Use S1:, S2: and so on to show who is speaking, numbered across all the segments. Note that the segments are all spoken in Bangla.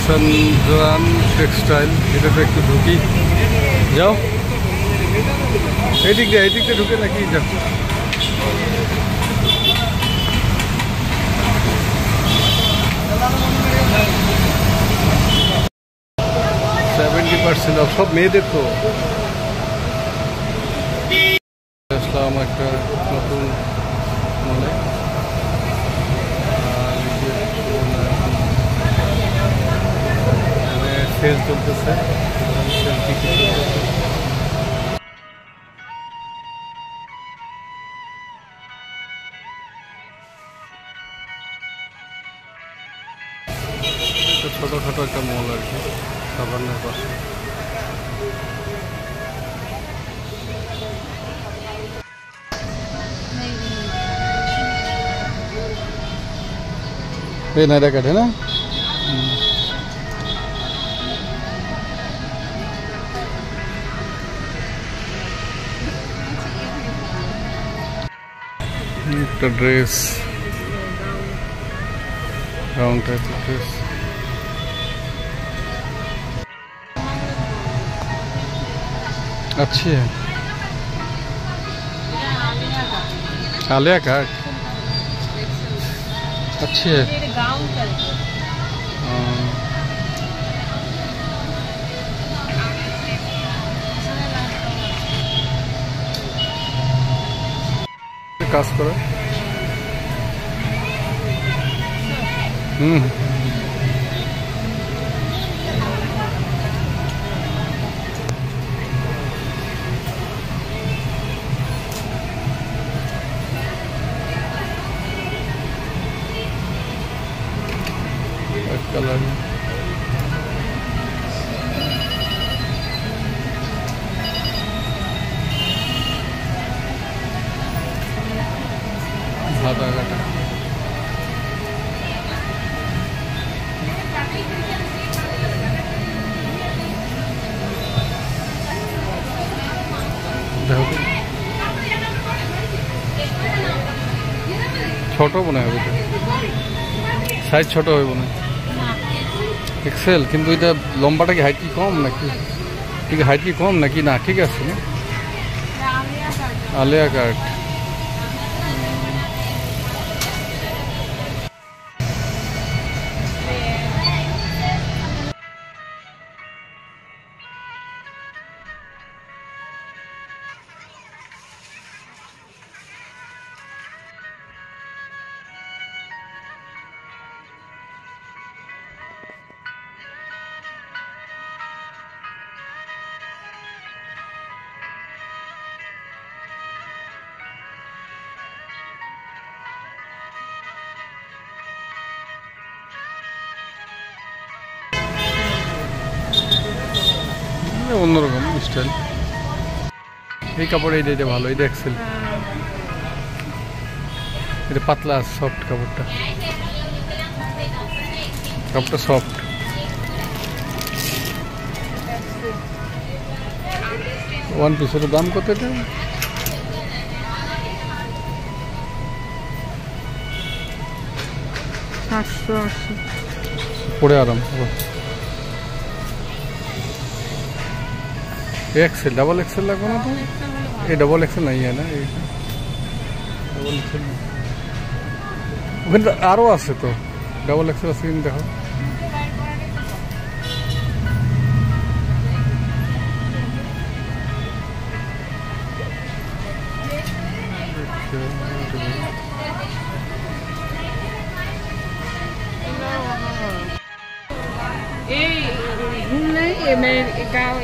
S1: সঞ্জওয়ান টেক্সটাইল, এটাতে একটু ঢুকি। যাও এই দিক দিয়ে ঢুকে নাকি যাও। অফ, সব মেয়েদের তো। আসলাম একটা নতুন মলে, সেল চলতেছে। ছোটখাটো একটা মল আর কি, সাবানের পাশে। ये नायरा कट है ना। ड्रेस राउंड टाइप ड्रेस, अच्छी है। आलिया कट अच्छी है। কাজ করে। कलर आधा घंटा छोटो बनाए साइज छोटो है बनाए एक्सेल, किन्तु এটা লম্বাটা কি হাইট কি কম নাকি? ঠিক হাইট কি কম নাকি? না ঠিক আছে না। আলিয়া কাট অন্যরকম স্টাইল। এই কাপড় এইটা ভালো, এটা এক্সেল, এটা পাতলা সফট কাপড়টা, কাপড়টা সফট। ওয়ান পিসের দাম কত এটা? পরে আরাম। एक्सेल डबल एक्सेल लगो ना तो ये डबल एक्सेल नहीं है ना, ये डबल एक्सेल ওখানে আরও আছে তো ডবল एक्सेल আছে কিন্তু দেখো।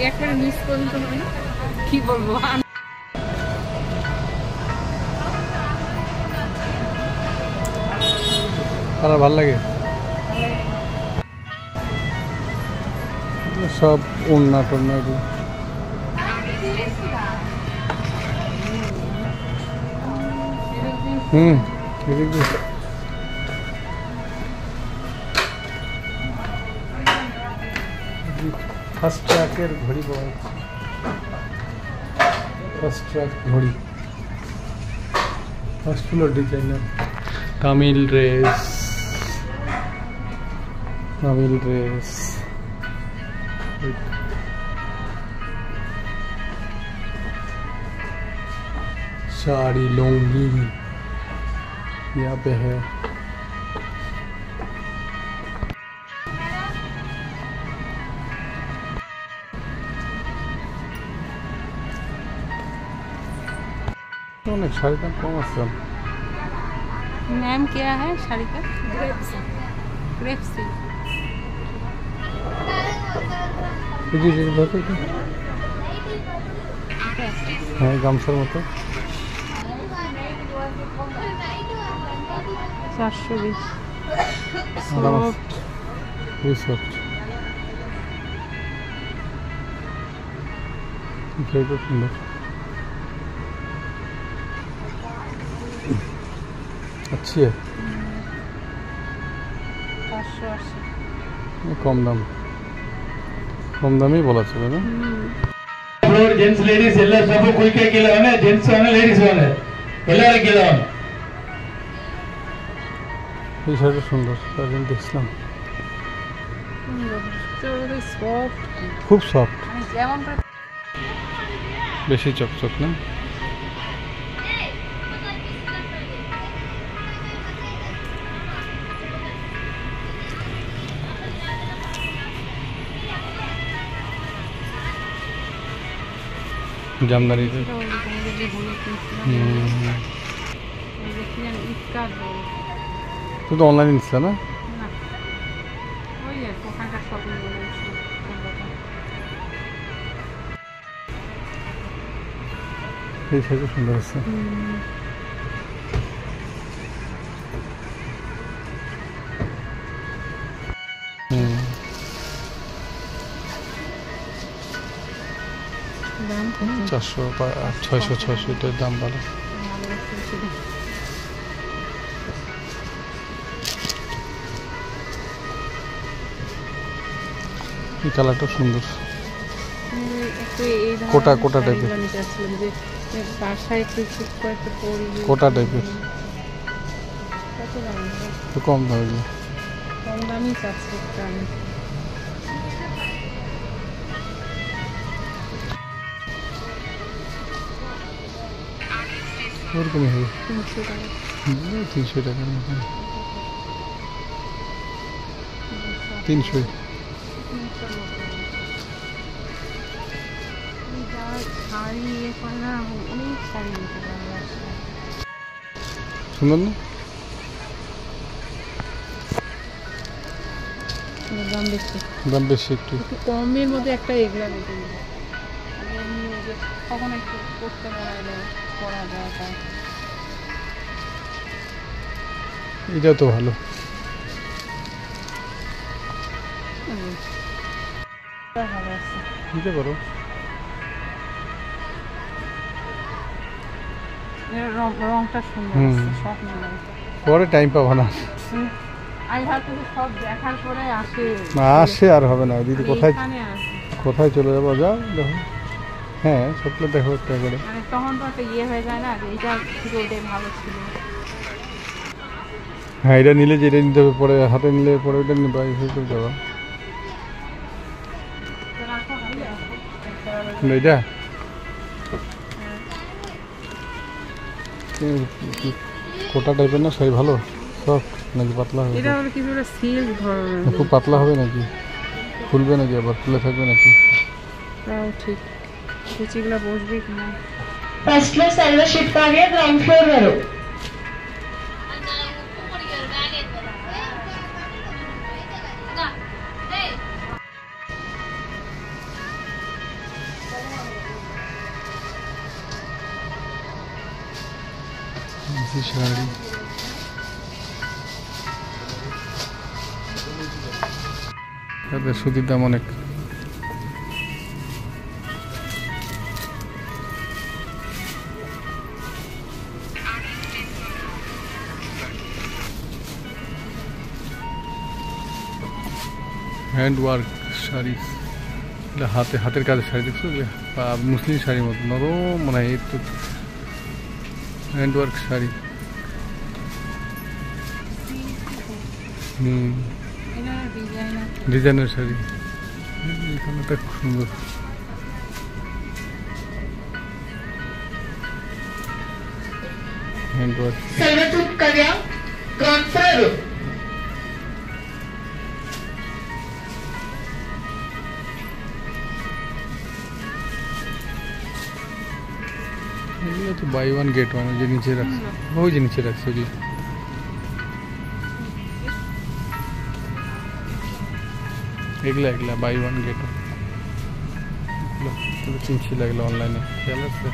S2: একবার মিস করতে হবে না, কি বলবো।
S1: তারা ভাল লাগে সব ওড়না টোড়না দিয়ে। ফার্স্ট ট্র্যাকের ঘড়ি পাওয়া যাচ্ছে, ফার্স্ট ট্র্যাক ঘড়ি, first floor designer, Tamil dress, নামিল ড্রেস साड़ी लुंगी यहाँ पे है। অনেক শাড়ির দাম কম আছে।
S2: नाम क्या है साड़ी का? ग्रेप्स।
S1: হ্যাঁ গামছার মতো
S2: 420
S1: সফট খুবই সফট। খুব সুন্দর। अच्छी है।
S2: 580
S1: कम दाम ही बोला चले ना।
S3: ಫ್ಲೋರ್ ಜೆಂಟ್ಸ್ ಲೇಡೀಸ್ ಎಲ್ಲ ಸ್ವಲ್ಪ ಕುಯ್ಕೆ ಕೆಲವನೆ ಜೆಂಟ್ಸ್ ಅವನ ಲೇಡೀಸ್ ಅವನ ಎಲ್ಲರೂ ಕೆಲವನೆ
S1: এই শাড়িটা সুন্দর শাড়ি দেখছিলাম খুব সফট বেশি চকচক না। জামদানি তুই তো অনলাইনে নিচ্ছ না? এই শাড়িটা সুন্দর আছে।
S2: দাম
S1: 400 600 600 এটার দাম ভালো। এই কালারটা সুন্দর কোটা কোটা টাইপের কোটা টাইপের তো কম দামে
S2: কম দামই চাচ্ছে আমি
S1: ওরকমই হবে
S2: 300 টাকা
S1: 300 টাকার মতন 300 সুন্দর না? দাম বেশি একটু
S2: কমের মধ্যে একটা এগুলা তখন একটু করতে করা যায়।
S1: এটাও তো ভালো। নিতে পারো
S2: রংটা সুন্দর সব মিলাই
S1: পরে টাইম পাবো না।
S2: আমি ভাবছি সব দেখার পরে
S1: আসে আর হবে না দিদি কোথায় কোথায় চলে যাবো যাও দেখো। হ্যাঁ সবগুলো দেখো একটা করে
S2: মানে তখন তো একটা ইয়ে হয়ে যায় না এইটা থেকে ওইটাই ভালো ছিল।
S1: হ্যাঁ এটা নিলে যেটা নিতে হবে পরে হাতে নিলে পরে ওইটা নিবা এইভাবে করে যাবা। এটা কোটা টাইপের না শাড়ি ভালো সফট নাকি পাতলা হবে?
S2: এটা হলো কি বলে সিল্ক ধরনের
S1: খুব পাতলা হবে নাকি খুলবে নাকি আবার খুলে থাকবে নাকি?
S2: তাও ঠিক কুচিগুলো বসবে কিনা।
S4: फर्स्ट फ्लोर सर्वर शिफ्ट आ गया ग्राउंड फ्लोर करो।
S1: শাড়ি সুতির দাম অনেক। হ্যান্ড ওয়ার্ক শাড়ি এটা হাতের কাজের শাড়ি দেখছো মুসলিম শাড়ির মতো নরম মনে হয় একটু হ্যান্ড ওয়ার্ক শাড়ি।
S2: ডিজাইন
S1: ডিজাইনের শাড়ি এখানেটা খুব সুন্দর। Hand wash
S4: Salvatore Kavya, ground floor.
S1: এগুলো তো বাই ওয়ান গেট ওয়ান, ওই যে নিচে রাখছে, ওই যে নিচে রাখছে ওগুলো। এগুলা এগুলা বাই ওয়ান গেট ওয়ান, এগুলো চিনছি লাগলো অনলাইনে, খেয়াল আছে।